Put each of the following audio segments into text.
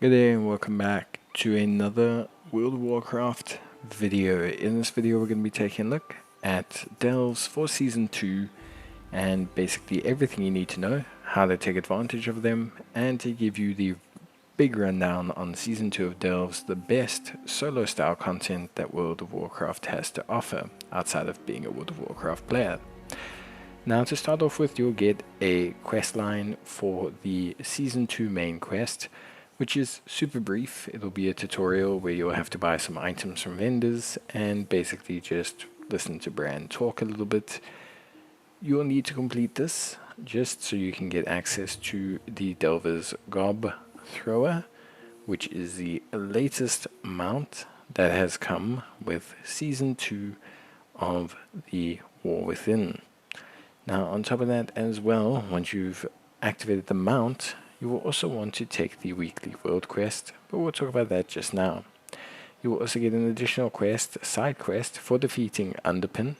Good day and welcome back to another World of Warcraft video. In this video we're going to be taking a look at Delves for Season 2 and basically everything you need to know, how to take advantage of them, and to give you the big rundown on Season 2 of Delves, the best solo style content that World of Warcraft has to offer outside of being a World of Warcraft player. Now to start off with, you'll get a quest line for the Season 2 main quest, which is super brief. It'll be a tutorial where you'll have to buy some items from vendors and basically just listen to Brann talk a little bit. You'll need to complete this just so you can get access to the Delver'S Gob-Trotter, which is the latest mount that has come with Season 2 of the War Within. Now on top of that as well, once you've activated the mount, you will also want to take the weekly world quest, but we'll talk about that just now. You will also get an additional quest, side quest, for defeating Underpin.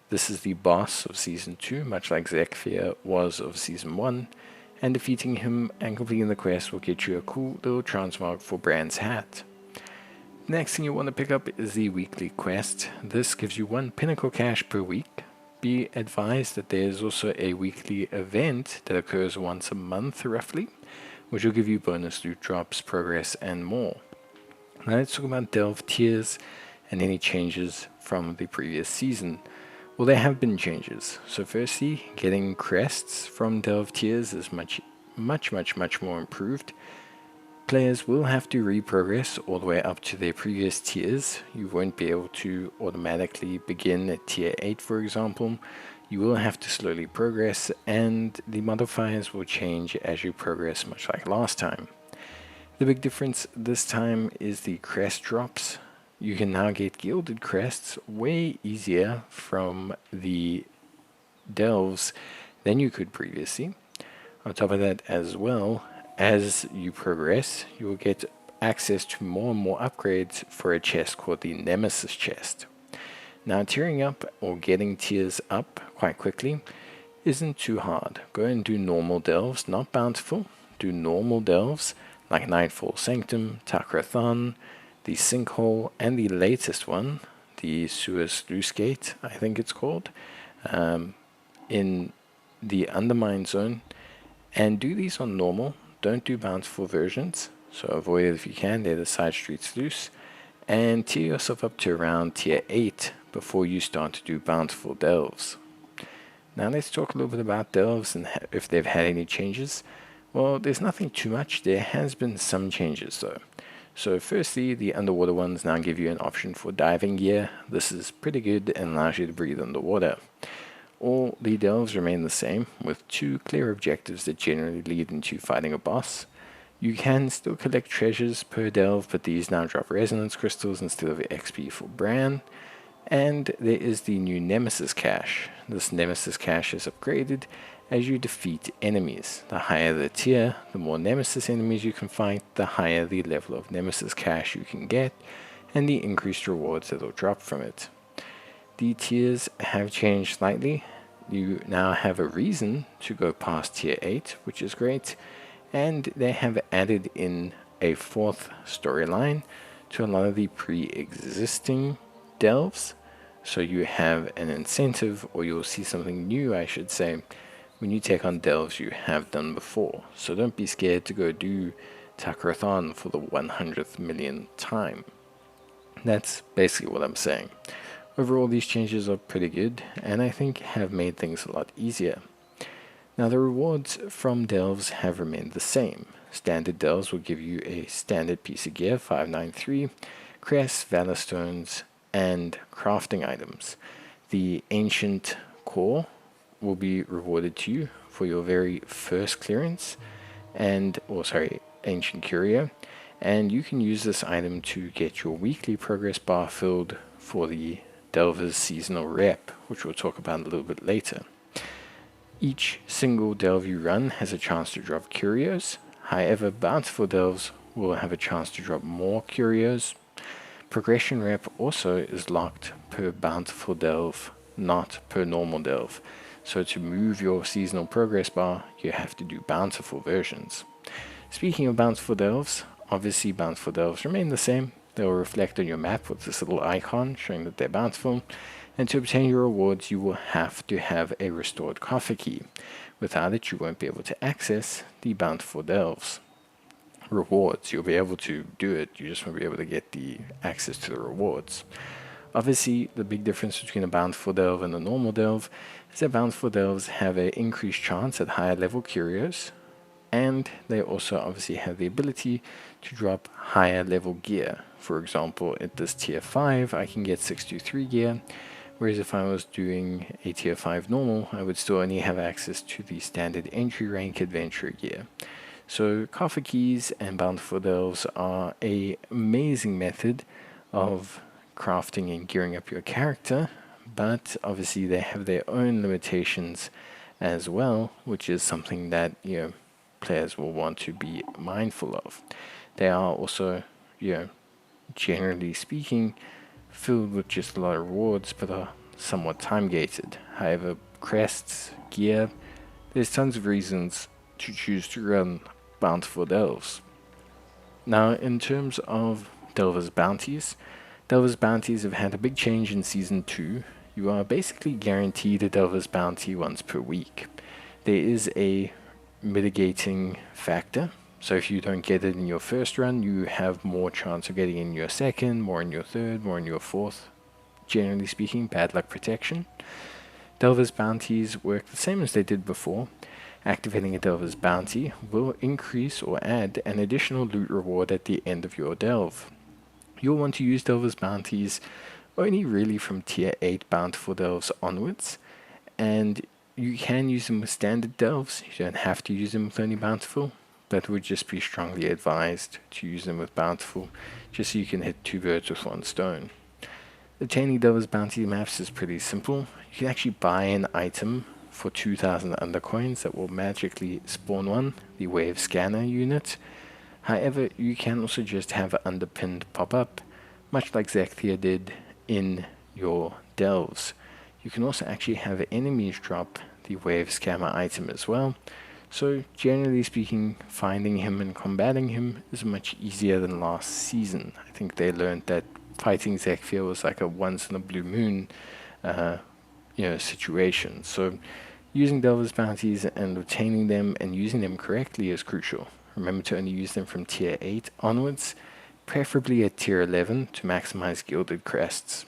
This is the boss of Season 2, much like Zekfir was of Season 1, and defeating him and completing the quest will get you a cool little transmog for Brann's hat. Next thing you want to pick up is the weekly quest. This gives you 1 pinnacle cash per week. Be advised that there is also a weekly event that occurs once a month roughly, which will give you bonus loot drops, progress, and more. Now let's talk about Delve tiers and any changes from the previous season. Well, there have been changes. So firstly, getting crests from Delve tiers is much more improved. Players will have to reprogress all the way up to their previous tiers. You won't be able to automatically begin at tier 8, for example. You will have to slowly progress, and the modifiers will change as you progress, much like last time. The big difference this time is the crest drops. You can now get gilded crests way easier from the delves than you could previously. On top of that as well, as you progress, you will get access to more and more upgrades for a chest called the Nemesis chest. Now, tiering up or getting tiers up quite quickly isn't too hard. Go and do normal delves, not bountiful. Do normal delves like Nightfall Sanctum, Takrathon, the Sinkhole, and the latest one, the Sewer Sluice Gate, I think it's called, in the Undermine Zone, and do these on normal. Don't do bountiful versions, so avoid it if you can. They're the side streets loose, and tier yourself up to around tier 8 before you start to do bountiful delves. Now let's talk a little bit about delves and if they've had any changes. Well, there's nothing too much. There has been some changes though. So firstly, the underwater ones now give you an option for diving gear. This is pretty good and allows you to breathe underwater. All the delves remain the same, with 2 clear objectives that generally lead into fighting a boss. You can still collect treasures per delve, but these now drop resonance crystals instead of XP for Brann. And there is the new Nemesis cache. This Nemesis cache is upgraded as you defeat enemies. The higher the tier, the more Nemesis enemies you can fight, the higher the level of Nemesis cache you can get, and the increased rewards that will drop from it. The tiers have changed slightly. You now have a reason to go past tier 8, which is great, and they have added in a 4th storyline to a lot of the pre-existing delves, so you have an incentive, or you'll see something new, I should say, when you take on delves you have done before. So don't be scared to go do Takrathon for the 100th millionth time. That's basically what I'm saying. Overall, these changes are pretty good, and I think have made things a lot easier. Now, the rewards from delves have remained the same. Standard delves will give you a standard piece of gear, 593, crests, valor stones, and crafting items. The ancient core will be rewarded to you for your very first clearance, ancient curio, and you can use this item to get your weekly progress bar filled for the Delver's seasonal rep, which we'll talk about a little bit later. Each single delve you run has a chance to drop curios. However, bountiful delves will have a chance to drop more curios. Progression rep also is locked per bountiful delve, not per normal delve. So to move your seasonal progress bar, you have to do bountiful versions. Speaking of bountiful delves, obviously bountiful delves remain the same. They'll reflect on your map with this little icon showing that they're bountiful. And to obtain your rewards, you will have to have a restored coffer key. Without it, you won't be able to access the bountiful delves. Rewards, you'll be able to do it, you just won't be able to get the access to the rewards. Obviously, the big difference between a bountiful delve and a normal delve is that bountiful delves have an increased chance at higher level curios, and they also obviously have the ability to drop higher level gear. For example, at this tier 5, I can get 623 gear, whereas if I was doing a tier 5 normal, I would still only have access to the standard entry rank adventurer gear. So coffer keys and bountiful delves are an amazing method of crafting and gearing up your character, but obviously they have their own limitations as well, which is something that players will want to be mindful of. They are also, generally speaking, filled with just a lot of rewards, but are somewhat time gated. However, crests, gear, there's tons of reasons to choose to run bountiful delves. Now, in terms of Delver'S bounties, Delver'S bounties have had a big change in Season 2. You are basically guaranteed a Delver'S bounty once per week. There is a mitigating factor, so if you don't get it in your first run, you have more chance of getting it in your second, more in your third, more in your fourth. Generally speaking, bad luck protection. Delver'S bounties work the same as they did before. Activating a Delver'S bounty will increase or add an additional loot reward at the end of your delve. You'll want to use Delver'S bounties only really from tier 8 bountiful delves onwards, and you can use them with standard delves. You don't have to use them with only bountiful, but it would just be strongly advised to use them with bountiful, just so you can hit 2 birds with 1 stone. Obtaining Delver'S bounty maps is pretty simple. You can actually buy an item for 2,000 undercoins that will magically spawn one, the wave scanner unit. However, you can also just have an underpinned pop up, much like Zekthia did in your delves. You can also actually have enemies drop the wave scammer item as well. So generally speaking, finding him and combating him is much easier than last season. I think they learned that fighting Zekthia was like a once in a blue moon situation. So using Delver'S bounties and obtaining them and using them correctly is crucial. Remember to only use them from tier 8 onwards, preferably at tier 11 to maximize gilded crests.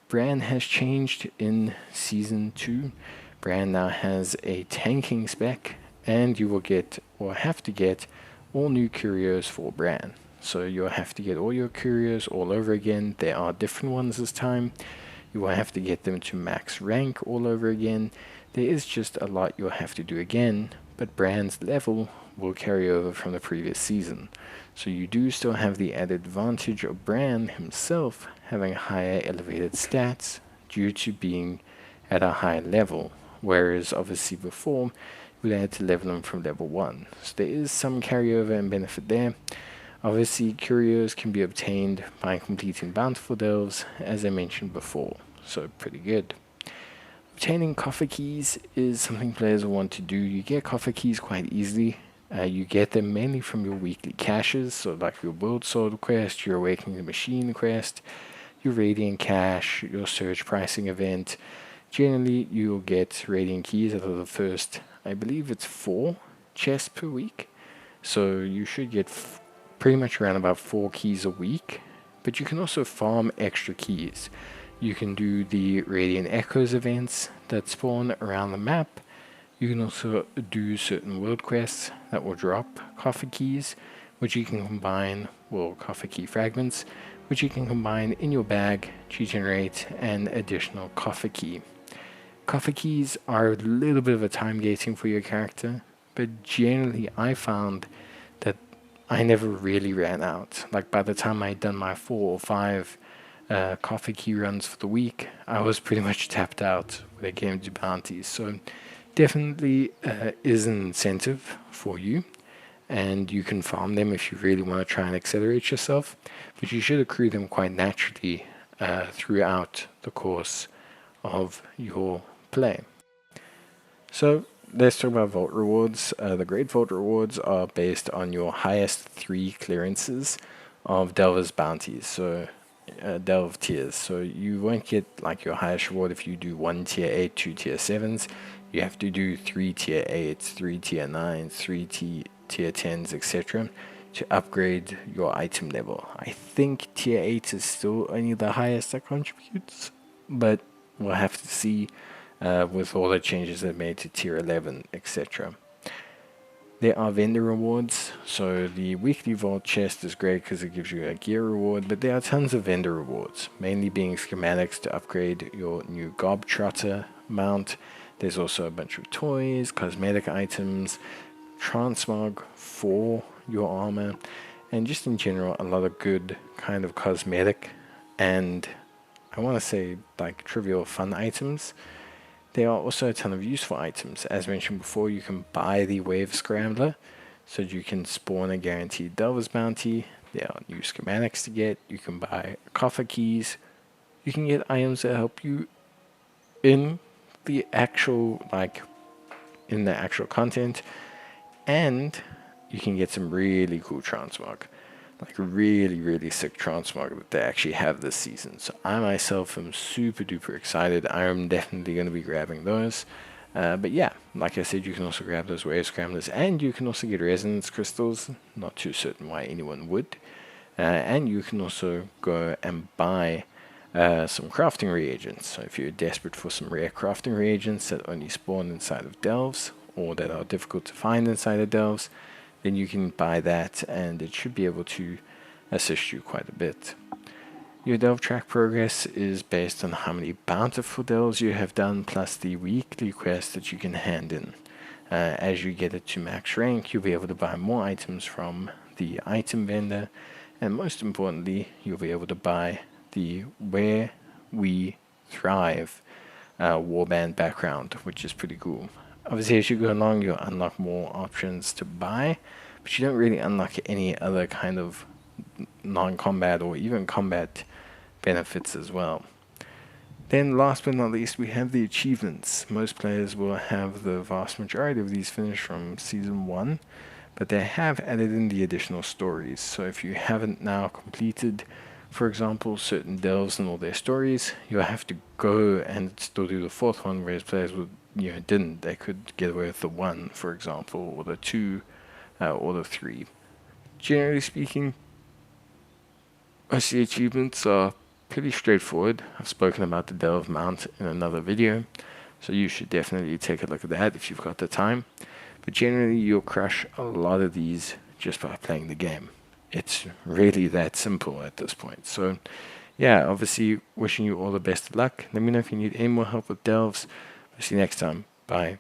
Brann has changed in Season 2. Brann now has a tanking spec, and you will get, or have to get, all new curios for Brann. So you'll have to get all your curios all over again. There are different ones this time. You will have to get them to max rank all over again. There is just a lot you'll have to do again, but Brann's level will carry over from the previous season. So you do still have the added advantage of Brann himself having higher elevated stats due to being at a high level, whereas obviously before we had to level him from level 1. So there is some carryover and benefit there. Obviously, curios can be obtained by completing bountiful delves, as I mentioned before, so pretty good. Obtaining coffer keys is something players will want to do. You get coffer keys quite easily. You get them mainly from your weekly caches, so like your World Sword quest, your Awakening the Machine quest, your Radiant cache, your Surge pricing event. Generally, you'll get Radiant keys out of the first, I believe it's 4 chests per week. So you should get pretty much around about 4 keys a week, but you can also farm extra keys. You can do the Radiant Echoes events that spawn around the map. You can also do certain world quests that will drop coffer keys, which you can combine, well, coffer key fragments, which you can combine in your bag to generate an additional coffer key. Coffer keys are a little bit of a time gating for your character, but generally I found that I never really ran out. Like by the time I'd done my 4 or 5 coffer key runs for the week, I was pretty much tapped out when it came to bounties. So definitely is an incentive for you, and you can farm them if you really want to try and accelerate yourself, but you should accrue them quite naturally throughout the course of your play. So let's talk about vault rewards. The great vault rewards are based on your highest 3 clearances of Delver's bounties, so Delve tiers. So you won't get like your highest reward if you do 1 tier 8, 2 tier 7s. You have to do 3 tier 8s, 3 tier 9s, 3 tier 10s, etc. to upgrade your item level. I think tier 8 is still only the highest that contributes, but we'll have to see with all the changes they've made to tier 11, etc. There are vendor rewards, so the weekly vault chest is great because it gives you a gear reward, but there are tons of vendor rewards, mainly being schematics to upgrade your new Gob-Trotter mount. There's also a bunch of toys, cosmetic items, transmog for your armor, and just in general a lot of good kind of cosmetic and I want to say like trivial fun items. There are also a ton of useful items. As mentioned before, you can buy the Wave Scrambler so that you can spawn a guaranteed Delver's bounty. There are new schematics to get. You can buy coffer keys. You can get items that help you in the actual content, and you can get some really cool transmog. Like really sick transmog that they actually have this season. So I myself am super duper excited. I am definitely going to be grabbing those. But yeah, like I said, you can also grab those Wave Scramblers, and you can also get resonance crystals. Not too certain why anyone would. And you can also go and buy some crafting reagents. So if you're desperate for some rare crafting reagents that only spawn inside of Delves, or that are difficult to find inside of Delves, then you can buy that, and it should be able to assist you quite a bit. Your Delve track progress is based on how many bountiful delves you have done, plus the weekly quest that you can hand in. As you get it to max rank, you'll be able to buy more items from the item vendor, and most importantly, you'll be able to buy the Where We Thrive warband background, which is pretty cool. Obviously, as you go along, you'll unlock more options to buy, but you don't really unlock any other kind of non-combat or even combat benefits as well. Then last but not least, we have the achievements. Most players will have the vast majority of these finished from Season 1, but they have added in the additional stories. So if you haven't now completed, for example, certain delves and all their stories, you'll have to go and still do the 4th one, whereas players would didn't. They could get away with the 1, for example, or the 2, or the 3. Generally speaking, most of the achievements are pretty straightforward. I've spoken about the Delve mount in another video, so you should definitely take a look at that if you've got the time. But generally, you'll crush a lot of these just by playing the game. It's really that simple at this point. So, yeah, obviously, wishing you all the best of luck. Let me know if you need any more help with Delves. See you next time. Bye.